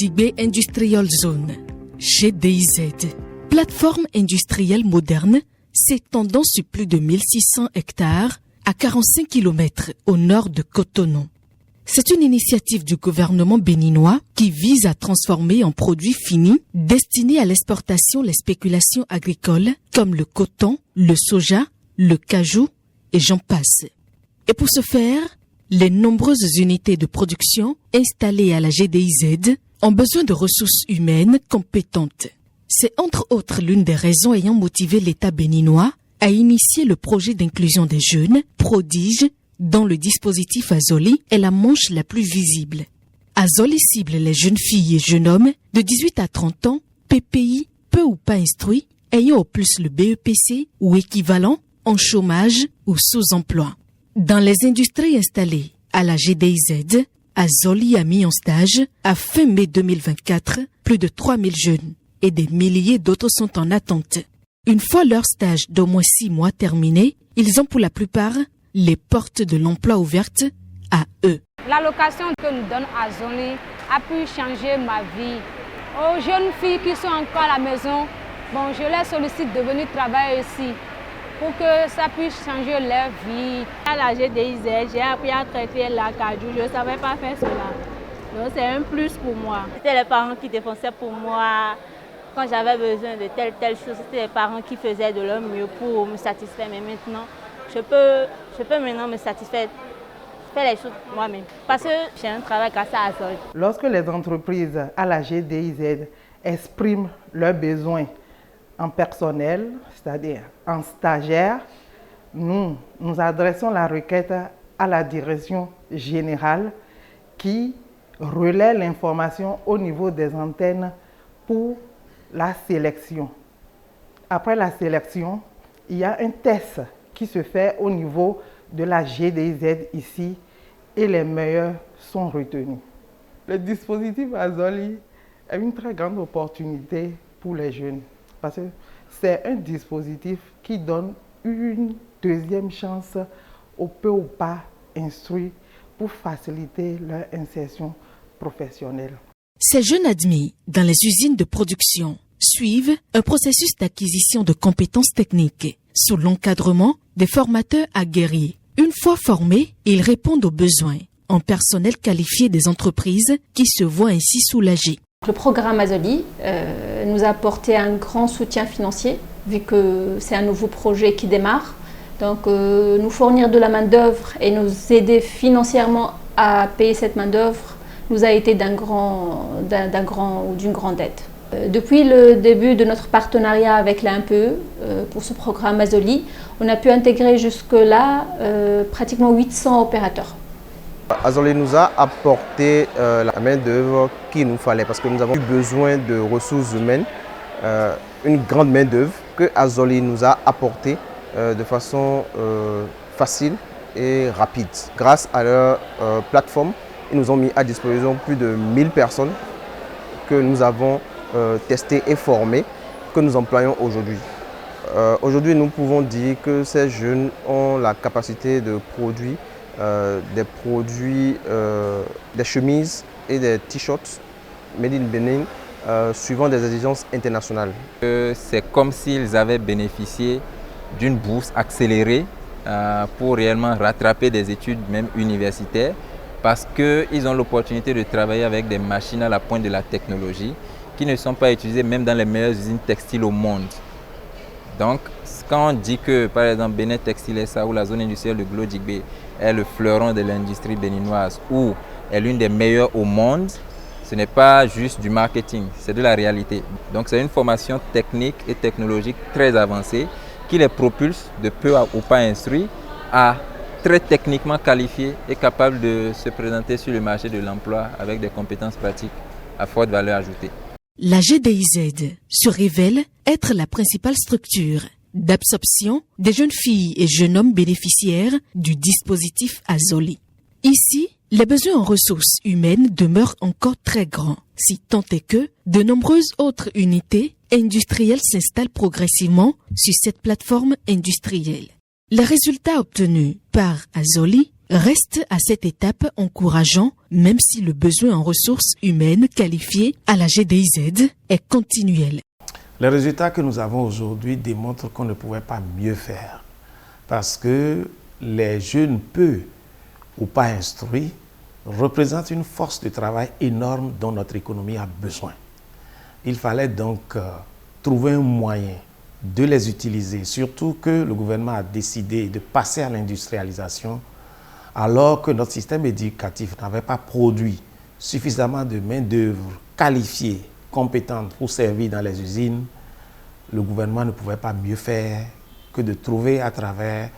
Glodjibé Industrial Zone, GDIZ, plateforme industrielle moderne s'étendant sur plus de 1600 hectares à 45 km au nord de Cotonou. C'est une initiative du gouvernement béninois qui vise à transformer en produits finis destinés à l'exportation les spéculations agricoles comme le coton, le soja, le cajou et j'en passe. Et pour ce faire, les nombreuses unités de production installées à la GDIZ ont besoin de ressources humaines compétentes. C'est entre autres l'une des raisons ayant motivé l'État béninois à initier le projet d'inclusion des jeunes prodiges dont le dispositif Azoli est la manche la plus visible. Azoli cible les jeunes filles et jeunes hommes de 18 à 30 ans, PPI, peu ou pas instruits, ayant au plus le BEPC ou équivalent, en chômage ou sous-emploi. Dans les industries installées à la GDIZ, Azoli a mis en stage, à fin mai 2024, plus de 3000 jeunes et des milliers d'autres sont en attente. Une fois leur stage d'au moins 6 mois terminé, ils ont pour la plupart les portes de l'emploi ouvertes à eux. L'allocation que nous donne Azoli a pu changer ma vie. Aux jeunes filles qui sont encore à la maison, je les sollicite de venir travailler ici pour que ça puisse changer leur vie. À la GDIZ, j'ai appris à traiter l'acajou. Je ne savais pas faire cela. Donc c'est un plus pour moi. C'était les parents qui défonçaient pour moi. Quand j'avais besoin de telle chose, c'était les parents qui faisaient de leur mieux pour me satisfaire. Mais maintenant, je peux maintenant me satisfaire, faire les choses moi-même. Parce que j'ai un travail grâce à Azoli. Lorsque les entreprises à la GDIZ expriment leurs besoins en personnel, c'est-à-dire en stagiaire, nous adressons la requête à la direction générale qui relaie l'information au niveau des antennes pour la sélection. Après la sélection, il y a un test qui se fait au niveau de la GDIZ ici et les meilleurs sont retenus. Le dispositif Azoli est une très grande opportunité pour les jeunes parce que c'est un dispositif qui donne une deuxième chance aux peu ou pas instruits pour faciliter leur insertion professionnelle. Ces jeunes admis dans les usines de production suivent un processus d'acquisition de compétences techniques sous l'encadrement des formateurs aguerris. Une fois formés, ils répondent aux besoins en personnel qualifié des entreprises qui se voient ainsi soulagées. Le programme Azoli nous a apporté un grand soutien financier vu que c'est un nouveau projet qui démarre. Donc nous fournir de la main-d'œuvre et nous aider financièrement à payer cette main-d'œuvre nous a été d'une grande aide. Depuis le début de notre partenariat avec la MPE pour ce programme Azoli, on a pu intégrer jusque-là pratiquement 800 opérateurs. Azoli nous a apporté la main-d'œuvre qu'il nous fallait parce que nous avons eu besoin de ressources humaines, une grande main-d'œuvre que Azoli nous a apportée de façon facile et rapide. Grâce à leur plateforme, ils nous ont mis à disposition plus de 1000 personnes que nous avons testées et formées, que nous employons aujourd'hui. Aujourd'hui, nous pouvons dire que ces jeunes ont la capacité de produire des chemises et des t-shirts made in Benin suivant des exigences internationales. C'est comme s'ils avaient bénéficié d'une bourse accélérée pour réellement rattraper des études même universitaires parce qu'ils ont l'opportunité de travailler avec des machines à la pointe de la technologie qui ne sont pas utilisées même dans les meilleures usines textiles au monde. Donc, quand on dit que, par exemple, Bénin Textile SA ou la zone industrielle de Glodjibé est le fleuron de l'industrie béninoise ou est l'une des meilleures au monde, ce n'est pas juste du marketing, c'est de la réalité. Donc, c'est une formation technique et technologique très avancée qui les propulse de peu ou pas instruits à très techniquement qualifiés et capables de se présenter sur le marché de l'emploi avec des compétences pratiques à forte valeur ajoutée. La GDIZ se révèle être la principale structure d'absorption des jeunes filles et jeunes hommes bénéficiaires du dispositif Azoli. Ici, les besoins en ressources humaines demeurent encore très grands, si tant est que de nombreuses autres unités industrielles s'installent progressivement sur cette plateforme industrielle. Les résultats obtenus par Azoli reste à cette étape encourageant, même si le besoin en ressources humaines qualifiées à la GDIZ est continuel. Les résultats que nous avons aujourd'hui démontrent qu'on ne pouvait pas mieux faire parce que les jeunes peu ou pas instruits représentent une force de travail énorme dont notre économie a besoin. Il fallait donc trouver un moyen de les utiliser, surtout que le gouvernement a décidé de passer à l'industrialisation alors que notre système éducatif n'avait pas produit suffisamment de main-d'œuvre qualifiée, compétente pour servir dans les usines. Le gouvernement ne pouvait pas mieux faire que de trouver à travers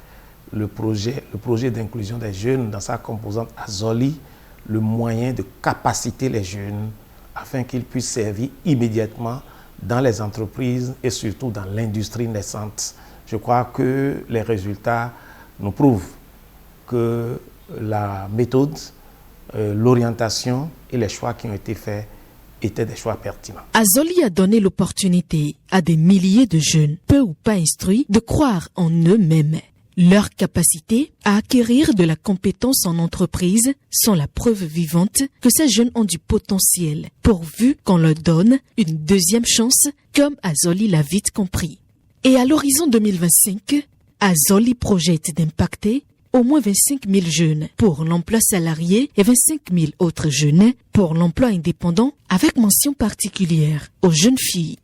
le projet d'inclusion des jeunes dans sa composante Azoli, le moyen de capaciter les jeunes afin qu'ils puissent servir immédiatement dans les entreprises et surtout dans l'industrie naissante. Je crois que les résultats nous prouvent que la méthode, l'orientation et les choix qui ont été faits étaient des choix pertinents. Azoli a donné l'opportunité à des milliers de jeunes, peu ou pas instruits, de croire en eux-mêmes. Leur capacité à acquérir de la compétence en entreprise sont la preuve vivante que ces jeunes ont du potentiel, pourvu qu'on leur donne une deuxième chance, comme Azoli l'a vite compris. Et à l'horizon 2025, Azoli projette d'impacter au moins 25 000 jeunes pour l'emploi salarié et 25 000 autres jeunes pour l'emploi indépendant, avec mention particulière aux jeunes filles.